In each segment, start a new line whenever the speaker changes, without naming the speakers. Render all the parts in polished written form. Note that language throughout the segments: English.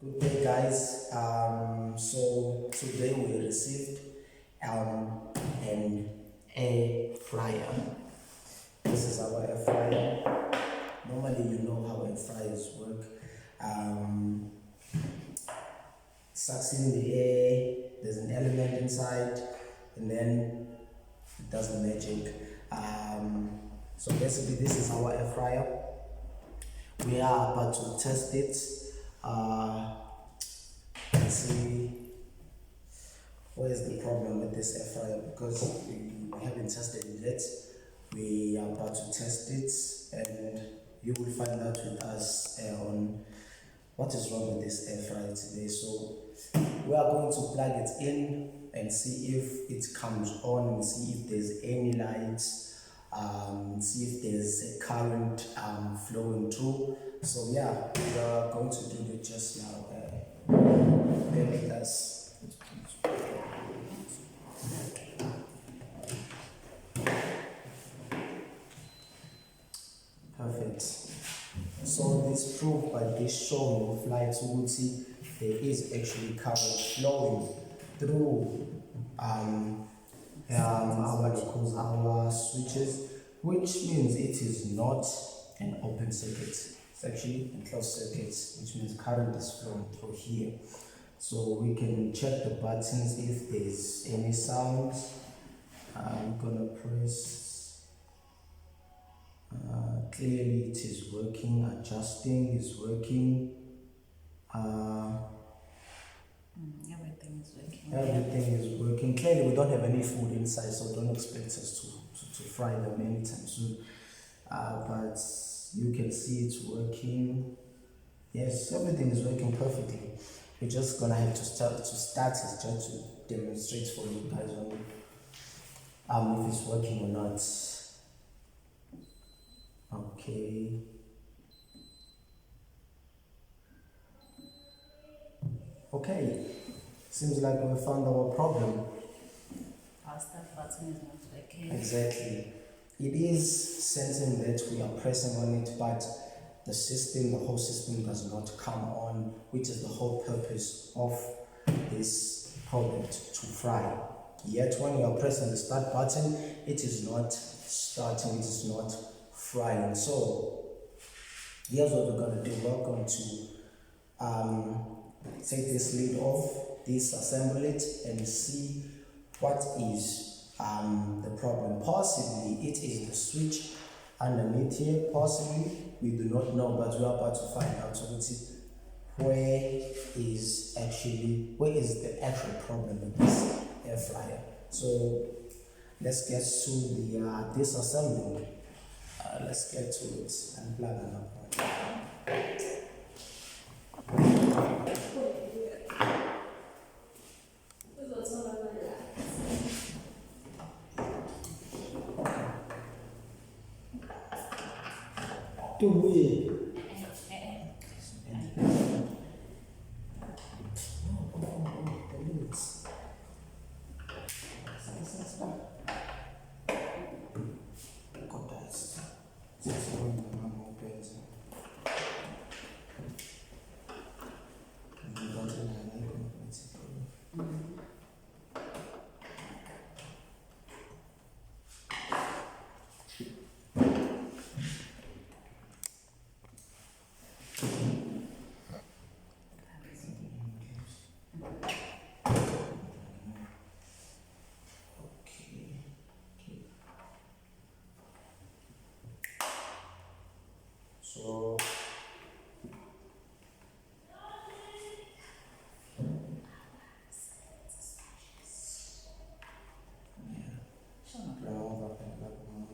Good day, guys. So today we received an air fryer. This is our air fryer. Normally, you know how air fryers work. Sucks in the air. There's an element inside, and then it does the magic. So basically, this is our air fryer. We are about to test it. Let's see where's the problem with this air fryer, because we haven't tested it yet. We are about to test it, and you will find out with us on what is wrong with this air fryer today. So we are going to plug it in and see if it comes on, and see if there's any lights, see if there's a current flowing through. So yeah, we are going to do it just now. Bear with us. Perfect. So this proof by this showing of lights, you will see there is actually current flowing through our switches, which means it is not an open circuit. It's actually a closed circuit, which means current is flowing through here. So we can check the buttons if there's any sounds. I'm gonna press. Clearly it is working. Adjusting is working.
Everything is working.
Everything is working. Clearly we don't have any food inside, so don't expect us to fry them anytime soon. But you can see it's working. Yes, everything is working perfectly. We're just gonna have to start it just to demonstrate for you guys if it's working or not. Okay. Okay. Seems like we found our problem.
Our start button is not working.
Exactly. It is sensing that we are pressing on it, but the whole system does not come on, which is the whole purpose of this product, to fry. Yet when you are pressing the start button, it is not starting, it is not frying. So here's what we're going to do. We're going to take this lid off, disassemble it, and see what is the problem. Possibly it is the switch underneath here, possibly, we do not know, but we are about to find out. So let's see where is the actual problem with this air fryer. So let's get to the disassembly. Let's get to it. Unplug and unplug. Do it. So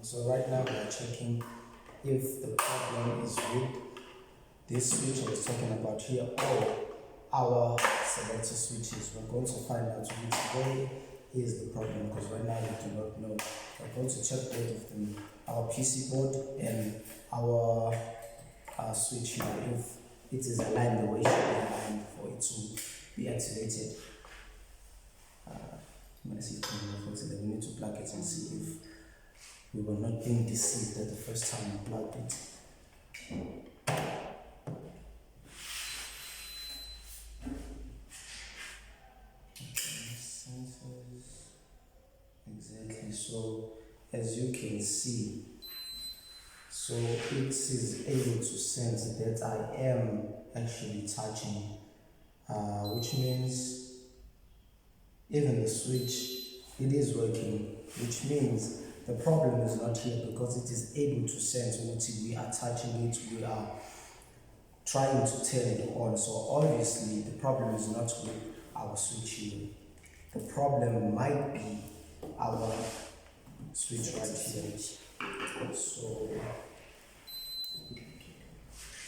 so right now we are checking if the problem is with this switch I was talking about here, or our selector switches. We're going to find out which way is the problem, because right now we do not know. We're going to check both of them, our PC board and our switch here, if it is aligned the way it should be aligned for it to be activated. I'm going to see if we need to plug it and see if we were not being deceived at the first time we plugged it. can see. So it is able to sense that I am actually touching, which means even the switch, it is working, which means the problem is not here because it is able to sense what we are touching it, we are trying to turn it on. So obviously the problem is not with our switch here. The problem might be our switch right here. So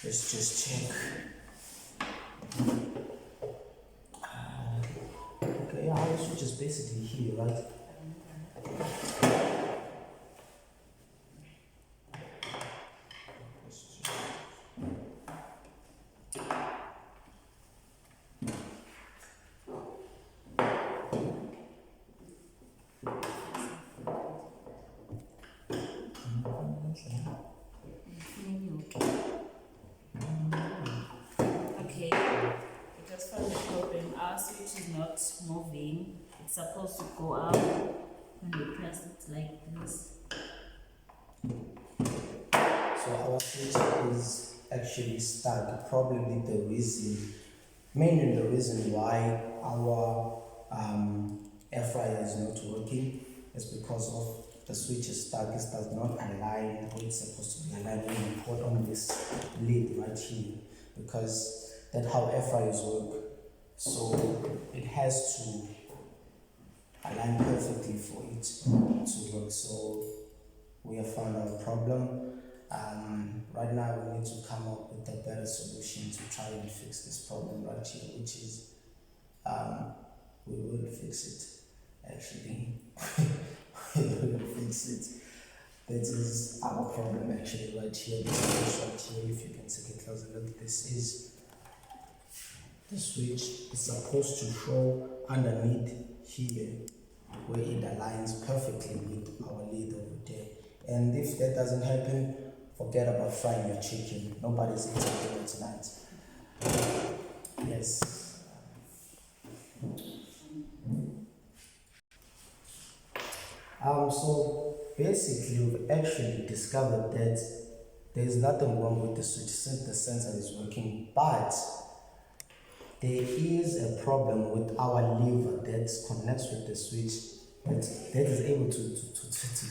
let's just check. Okay, yeah, our switch is basically here, right?
Okay, we just found the problem. Our switch is not moving. It's supposed to go up when we press it like this.
So our switch is actually stuck. Probably the reason, mainly the reason why our air fryer is not working is because of the switch is stuck. It does not align where it's supposed to be aligned when you put on this lid right here, because that's how air fryers work. So it has to align perfectly for it to work. So we have found our problem. Right now we need to come up with a better solution to try and fix this problem right here, which is we will fix it actually. We will fix it. That is our problem actually right here. This is right here, if you can take a closer look. This is the switch. It's supposed to show underneath here where it aligns perfectly with our lid over there. And if that doesn't happen, forget about frying your chicken. Nobody's eating dinner tonight. Yes. So basically we've actually discovered that there's nothing wrong with the switch since the sensor is working, but there is a problem with our lever that connects with the switch that is able to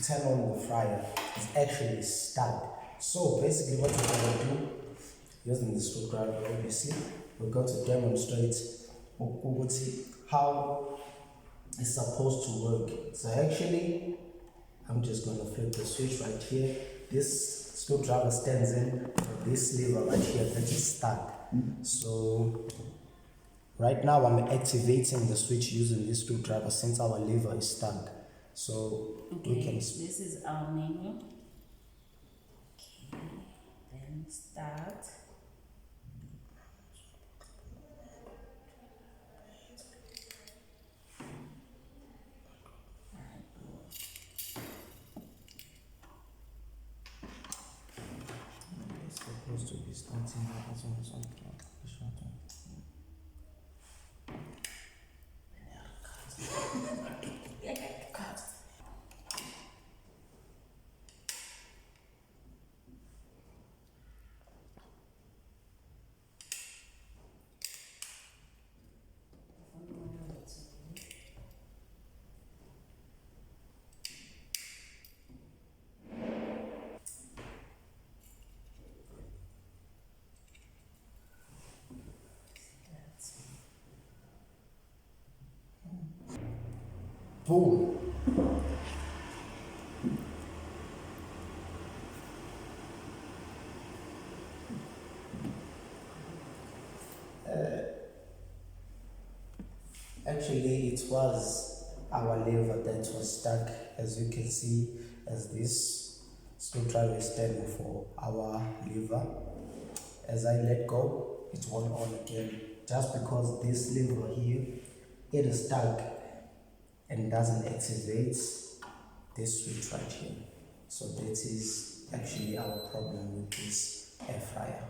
turn on the fryer. It's actually stuck. So basically what we're going to do, using the screwdriver obviously, we're going to demonstrate how it's supposed to work. So actually, I'm just going to flip the switch right here. This screwdriver stands in this lever right here that is stuck. So right now I'm activating the switch using this screwdriver since our lever is stuck. So
okay,
we can.
This is our menu. Okay, then start.
It's supposed to be starting as soon as boom. Actually, it was our lever that was stuck, as you can see, as this screwdriver is standing for our lever. As I let go, it won't on again, just because this lever here, it is stuck and doesn't activate this switch right here. So that is actually our problem with this air fryer.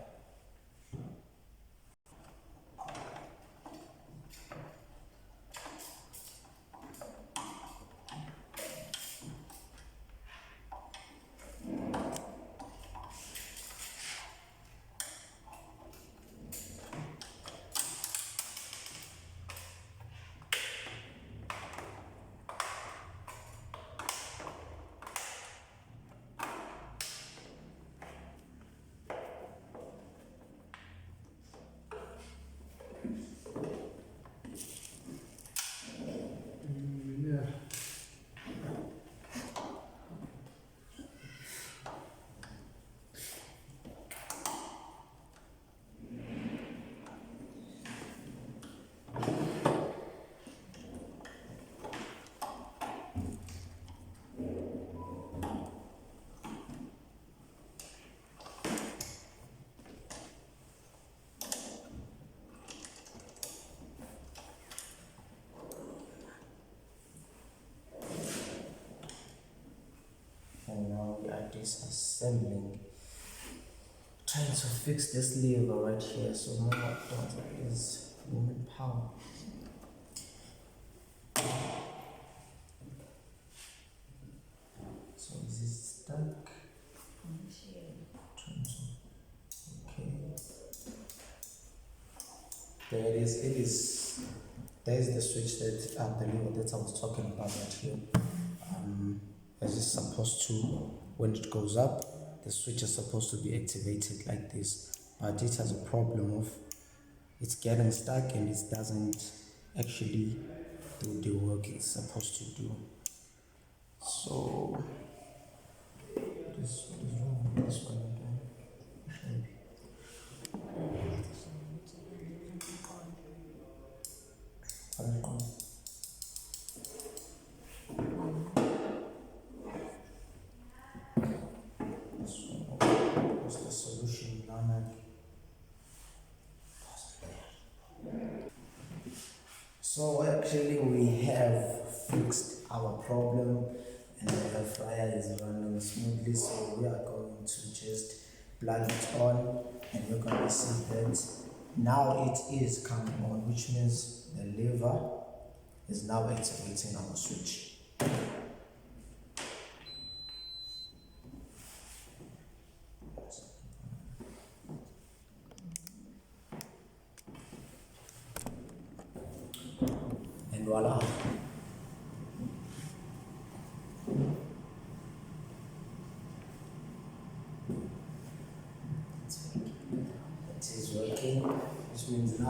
trying to fix this lever right here, so more data is human power. So is it stuck? Okay. There it is. It is. There is the switch that the lever that I was talking about right here. As it's supposed to, when it goes up, the switch is supposed to be activated like this, but it has a problem of it's getting stuck and it doesn't actually do the work it's supposed to do. So what is wrong with this one again? What's the solution, Lana? So actually we have fixed our problem and the air fryer is running smoothly, so we are going to just plug it on and we're going to see that now it is coming on, which means the lever is now activating our switch. And voila. It is working, which means now